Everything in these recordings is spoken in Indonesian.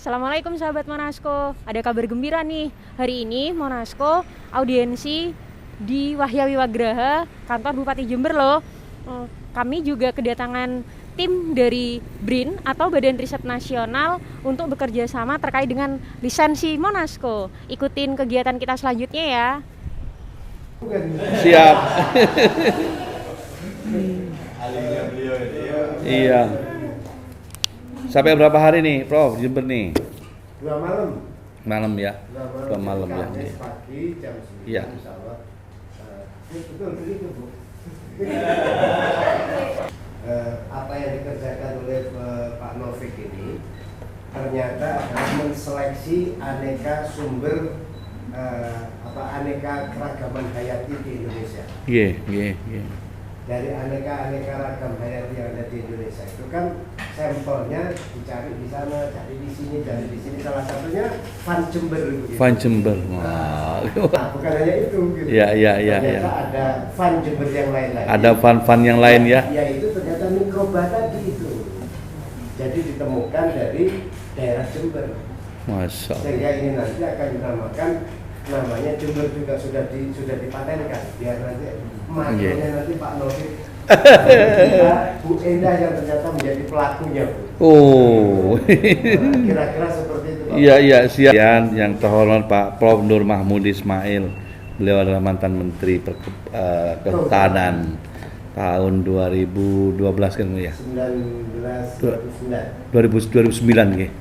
Assalamualaikum sahabat Monasco. Ada kabar gembira nih. Hari ini Monasco audiensi di Wahyawi Wagraha, kantor Bupati Jember loh. Kami juga kedatangan tim dari BRIN atau Badan Riset Nasional untuk bekerja sama terkait dengan lisensi Monasco. Ikutin kegiatan kita selanjutnya ya. Siap. Iya. Sampai berapa hari nih, Prof, Jember nih? 2 malam. Malam ya. 2 malam ya. Kamis pagi jam 9. Iya. Insyaallah. Betul begitu, Bu. Apa yang dikerjakan oleh Pak Novik ini ternyata adalah menseleksi aneka sumber aneka keragaman hayati di Indonesia. Iya. Dari aneka ragam hayati yang ada di Indonesia itu kan sampelnya dicari di sana, cari di sini. Salah satunya Van Jember. Gitu. Van Jember. Wow. Nah, bukan hanya itu. Gitu. Iya. Ternyata ada Van Jember yang lain lagi. Ada van yang lain ya? Yaitu ternyata mikroba tadi itu. Jadi ditemukan dari daerah Jember. Masya Allah. Sehingga ini nanti akan namanya Jember juga sudah dipatenkan biar nanti makanya nanti Pak Novik Bu Endah yang ternyata menjadi pelakunya, Bu. Oh. Kira-kira seperti itu, Pak. Iya, siap. Yang terhormat Pak Prof Nur Mahmud Ismail. Beliau adalah mantan Menteri Kehutanan tahun 2012 kan ya? 2009 nggih.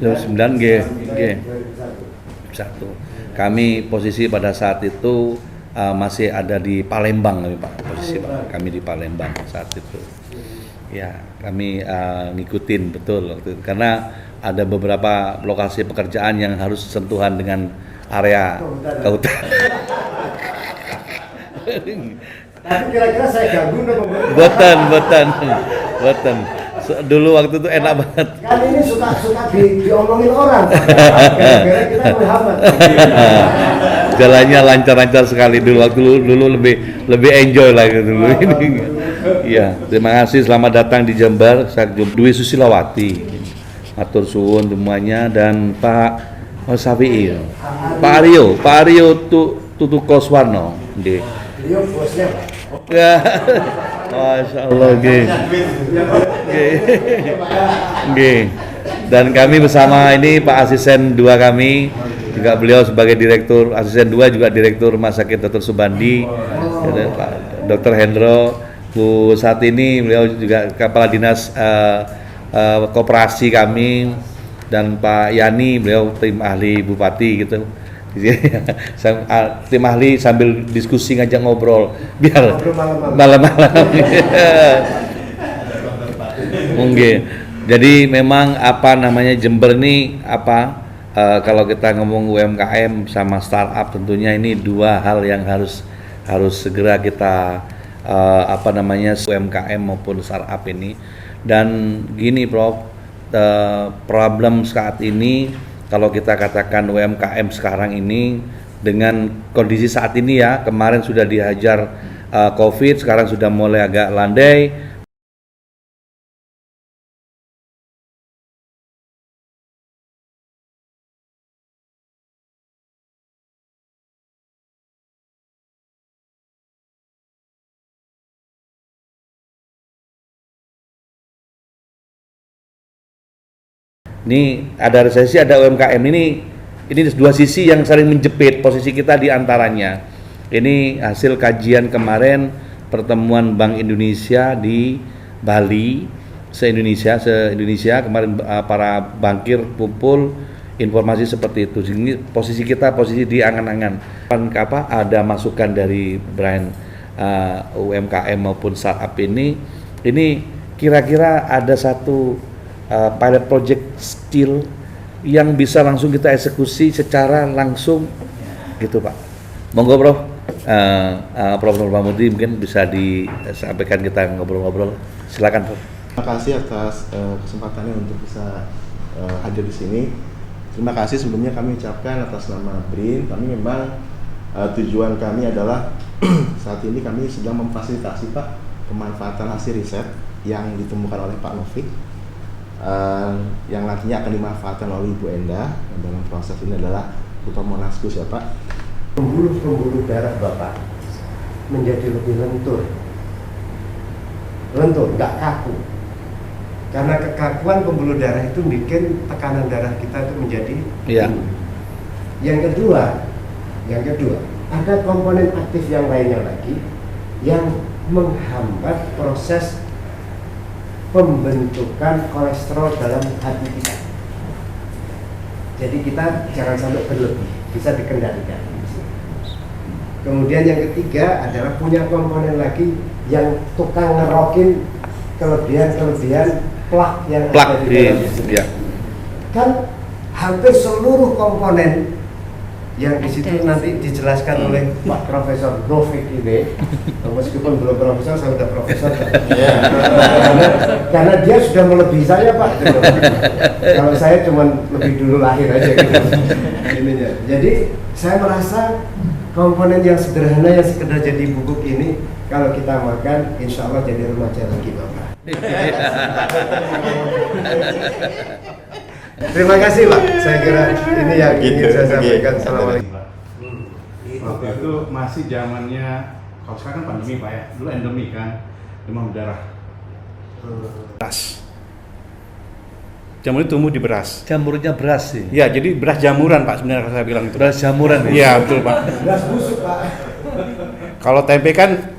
2009 nggih. 2001. Kami posisi pada saat itu masih ada di Palembang Pak, posisi kami di Palembang saat itu. Ya, kami ngikutin betul waktu itu, karena ada beberapa lokasi pekerjaan yang harus sentuhan dengan area kehutanan. Tapi kira-kira saya ganggu dong. Boten. Dulu waktu itu enak banget. Kan ini suka diomongin orang. Gara-gara kita menghambat. Jalannya lancar sekali dulu, waktu dulu lebih enjoy lah gitu dulu ini. Iya, terima kasih, selamat datang di Jember. Saya Dwi Susilawati, atur suwun semuanya, dan Pak Safi'i, Pak Aryo Tutu Koswarno, nggih. Beliau bosnya, Pak. Ya. Masya Allah, nggih. Dan kami bersama ini Pak Asisten 2 kami, juga beliau sebagai Direktur Asisten 2, juga Direktur Rumah Sakit Dr. Subandi, Pak Dr. Hendro. Bu saat ini beliau juga Kepala Dinas Koperasi kami, dan Pak Yani, beliau tim ahli Bupati gitu. Tim ahli sambil diskusi, ngajak ngobrol biar malam-malam. Mungkin. Jadi memang Jember ini kalau kita ngomong UMKM sama startup, tentunya ini 2 hal yang harus segera kita UMKM maupun startup ini. Dan gini Prof, problem saat ini kalau kita katakan UMKM sekarang ini dengan kondisi saat ini ya, kemarin sudah dihajar COVID, sekarang sudah mulai agak landai. Ini ada resesi, ada UMKM, ini 2 sisi yang saling menjepit posisi kita di antaranya. Ini hasil kajian kemarin pertemuan Bank Indonesia di Bali, se-Indonesia kemarin para bankir kumpul informasi seperti itu. Ini posisi kita di angan-angan. Ada masukan dari brand UMKM maupun startup ini kira-kira ada satu pilot project skill yang bisa langsung kita eksekusi secara langsung gitu Pak. Monggo Prof, Prof Nur Mahmudi mungkin bisa disampaikan, kita ngobrol-ngobrol. Silakan Prof. Terima kasih atas kesempatannya untuk bisa hadir di sini. Terima kasih sebelumnya kami ucapkan atas nama BRIN. Kami memang tujuan kami adalah saat ini kami sedang memfasilitasi Pak pemanfaatan hasil riset yang ditemukan oleh Pak Novik yang nantinya akan dimanfaatkan oleh Ibu Endah dalam proses ini adalah berupa Monaskus ya Pak. Pembuluh darah Bapak menjadi lebih lentur, nggak kaku. Karena kekakuan pembuluh darah itu bikin tekanan darah kita itu menjadi Iya. tinggi. Yang kedua, ada komponen aktif yang lainnya lagi yang menghambat proses pembentukan kolesterol dalam hati kita. Jadi kita jangan sampai berlebih, bisa dikendalikan. Kemudian yang ketiga adalah punya komponen lagi yang tukang ngerokin kelebihan plak yang ada di dalam tubuh. ya. Kan hampir seluruh komponen yang di situ nanti dijelaskan oleh Pak Profesor Novik ini, meskipun belum profesor, saya sudah profesor. Karena dia sudah melebihi saya Pak. Kalau saya cuma lebih dulu lahir aja gitu. Ininya. Jadi saya merasa komponen yang sederhana yang sekedar jadi bubuk ini kalau kita makan, insya Allah jadi remaja lagi Bapak. Terima kasih Pak. Saya kira ini yang ingin saya sampaikan. Assalamualaikum. Waktu itu masih zamannya, kalau sekarang kan pandemi Pak ya, dulu endemi kan, demam berdarah. Beras. Jamur itu tumbuh di beras. Jamurnya beras sih. Ya, jadi beras jamuran Pak sebenarnya saya bilang itu. Beras jamuran. Iya betul Pak. Beras busuk Pak. Kalau tempe kan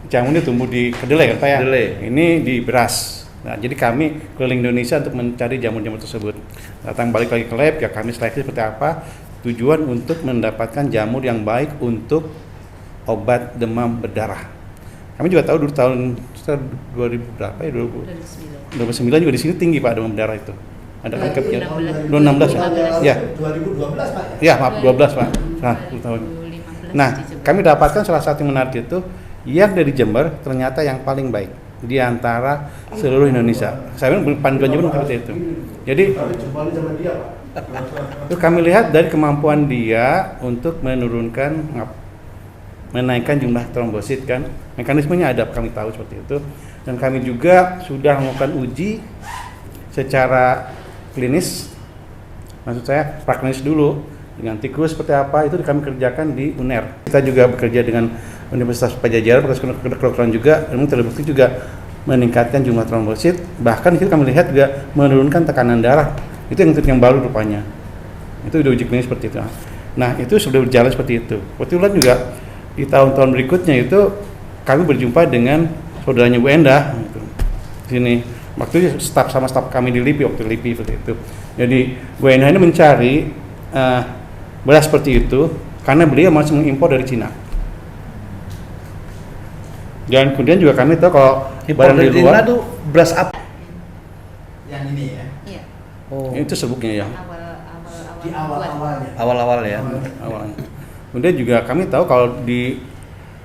jamurnya tumbuh di kedelai kan Pak ya. Kedelai. Ini di beras. Nah, jadi kami keliling Indonesia untuk mencari jamur-jamur tersebut. Datang balik lagi ke lab, ya kami seleksi seperti apa. Tujuan untuk mendapatkan jamur yang baik untuk obat demam berdarah. Kami juga tahu dulu tahun 2000 berapa ya? 2009 juga di sini tinggi Pak demam berdarah itu. Ada kan 2016 ya? 2012 Pak Ya, maaf 12 Pak. Nah, 10 tahun. Nah, kami dapatkan salah satu yang menarik itu yang dari Jember ternyata yang paling baik di antara seluruh Indonesia. Saya bilang panduan Jember seperti itu. Jadi itu kami lihat dari kemampuan dia untuk menaikkan jumlah trombosit kan. Mekanismenya ada, kami tahu seperti itu. Dan kami juga sudah melakukan uji secara klinis. Maksud saya praklinis dulu dengan tikus seperti apa itu kami kerjakan di UNER. Kita juga bekerja dengan Universitas Padjadjaran, Fakultas Kedokteran juga, memang terbukti juga meningkatkan jumlah trombosit. Bahkan itu kami lihat juga menurunkan tekanan darah. Itu yang baru rupanya. Itu udah uji klinis seperti itu. Nah itu sudah berjalan seperti itu. Kebetulan juga di tahun-tahun berikutnya itu kami berjumpa dengan saudaranya Bu Endah. Gitu. Sini waktu itu staf kami di LIPI waktu LIPI seperti itu. Jadi Bu Endah ini mencari beras seperti itu karena beliau masih mengimpor dari Cina. Dan kemudian juga kami tahu kalau barang di luar tuh beras apa? Yang ini ya, Iya. Oh. itu serbuknya ya di awal-awalnya. Awal-awal ya. awalnya. Kemudian juga kami tahu kalau di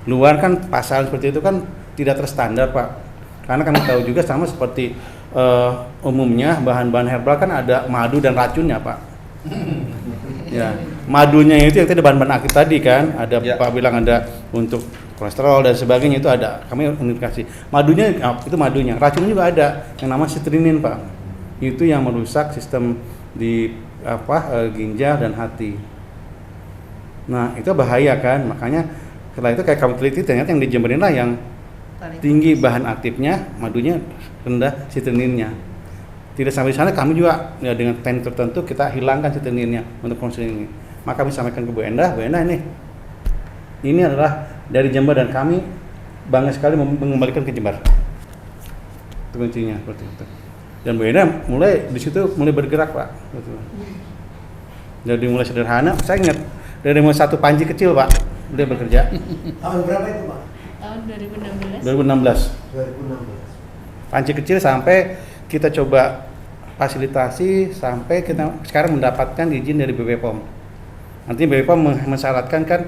luar kan pasaran seperti itu kan tidak terstandar Pak. Karena kami tahu juga sama seperti umumnya bahan-bahan herbal kan ada madu dan racunnya Pak. Ya, madunya itu yang tadi bahan-bahan aktif tadi kan, ada Ya. Pak bilang ada untuk kolesterol dan sebagainya itu ada. Kami indikasi. Madunya itu madunya, racunnya juga ada yang nama citrinin Pak. Itu yang merusak sistem di ginjal dan hati. Nah, itu bahaya kan. Makanya setelah itu kayak kami teliti ternyata yang di Jemberin lah yang tinggi bahan aktifnya, madunya rendah citrininnya. Tidak sampai di sana kami juga ya, dengan teknik tertentu kita hilangkan citrininnya untuk konsumsi ini. Maka kami sampaikan ke Bu Endah ini adalah dari Jember dan kami bangga sekali mengembalikan ke Jember. Itu kuncinya seperti itu. Dan Bu Endah mulai di situ mulai bergerak Pak. Betul. Jadi mulai sederhana, saya ingat dari mulai satu panci kecil Pak, dia bekerja. Tahun berapa itu Pak? Tahun 2016. 2016. 2016. Panci kecil sampai kita coba fasilitasi sampai kita sekarang mendapatkan izin dari BPOM. Nanti BPOM mensyaratkan kan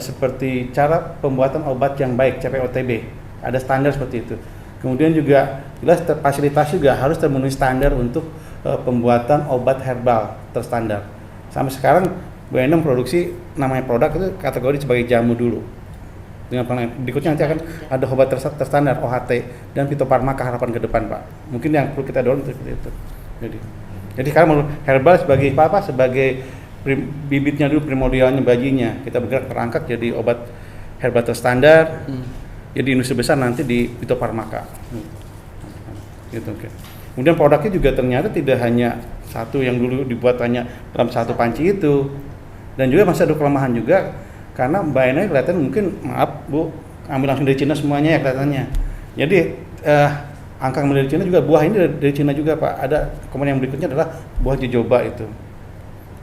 seperti cara pembuatan obat yang baik CPOTB. Ada standar seperti itu. Kemudian juga jelas fasilitasi juga harus termenuhi standar untuk pembuatan obat herbal terstandar. Sampai sekarang BNM produksi namanya produk itu kategori sebagai jamu dulu. Dengan berikutnya nanti akan ada obat terstandar OHT dan fitofarmaka harapan ke depan Pak. Mungkin yang perlu kita dorong seperti itu. Jadi sekarang herbal sebagai apa? Sebagai bibitnya dulu, primordialnya, bajinya. Kita bergerak terangkat jadi obat herbal terstandar. Jadi industri besar nanti di Phyto Pharmaka. Gitu, oke. Kemudian produknya juga ternyata tidak hanya satu yang dulu dibuat hanya dalam satu panci itu. Dan juga masih ada kelemahan juga karena Mbak Ena kelihatan mungkin, maaf Bu, ambil langsung dari Cina semuanya ya kelihatannya. Jadi angka ambil dari Cina juga, buah ini dari Cina juga Pak. Ada kemudian yang berikutnya adalah buah jojoba itu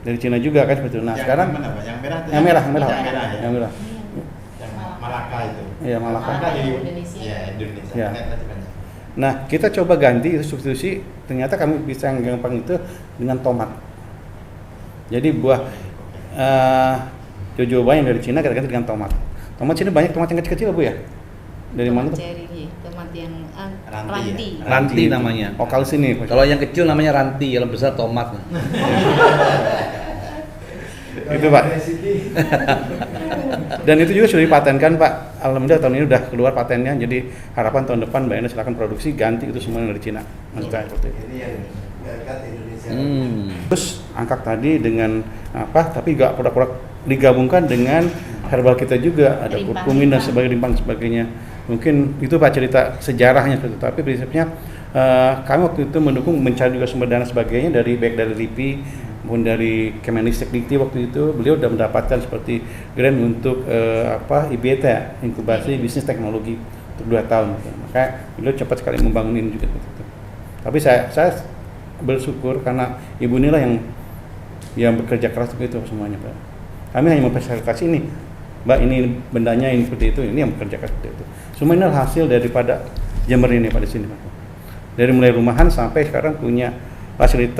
dari Cina juga kan seperti itu. Nah yang sekarang mana, Pak? Yang merah, yang merah, ya? yang merah. Yang Malaka itu. Iya, Malaka. Malaka di Indonesia. Ya, Indonesia. Ya. Lihat aja banyak. Nah kita coba ganti itu substitusi, ternyata kami bisa yang gampang itu dengan tomat. Jadi buah jojoba yang dari Cina kita ganti dengan tomat. Tomat sini banyak tomat yang kecil-kecil Bu ya? Dari mana tuh? Cherry, tomat yang Ranti, ranti. ya? Ranti namanya. Oh kalau sini. Kalau yang kecil namanya ranti, yang besar tomat. Itu Pak. Dan itu juga sudah dipatenkan Pak. Alhamdulillah tahun ini udah keluar patennya. Jadi harapan tahun depan Mbak Ena silakan produksi ganti itu semua dari Cina. Maksud saya seperti itu. Ini yang ngangkat Indonesia. Terus angkat tadi dengan apa? Tapi juga produk-produk digabungkan dengan herbal kita juga, ada Rimpang, kurkumin dan rimpang. rimpang sebagainya. Mungkin itu Pak cerita sejarahnya seperti itu. Tapi prinsipnya kami waktu itu mendukung mencari juga sumber dana sebagainya dari baik dari LIPI maupun dari Kemenristek Dikti waktu itu. Beliau sudah mendapatkan seperti grant untuk IBT ya, inkubasi bisnis teknologi untuk 2 tahun. Makanya beliau cepat sekali membangun ini juga gitu. Tapi saya bersyukur karena ibu inilah yang bekerja keras untuk itu semuanya Pak. Kami hanya memfasilitasi ini, Mbak ini bendanya ini seperti itu, ini yang bekerja keras seperti itu. Semua ini adalah hasil daripada Jember ini pada sini Pak. Dari mulai rumahan sampai sekarang punya fasilitas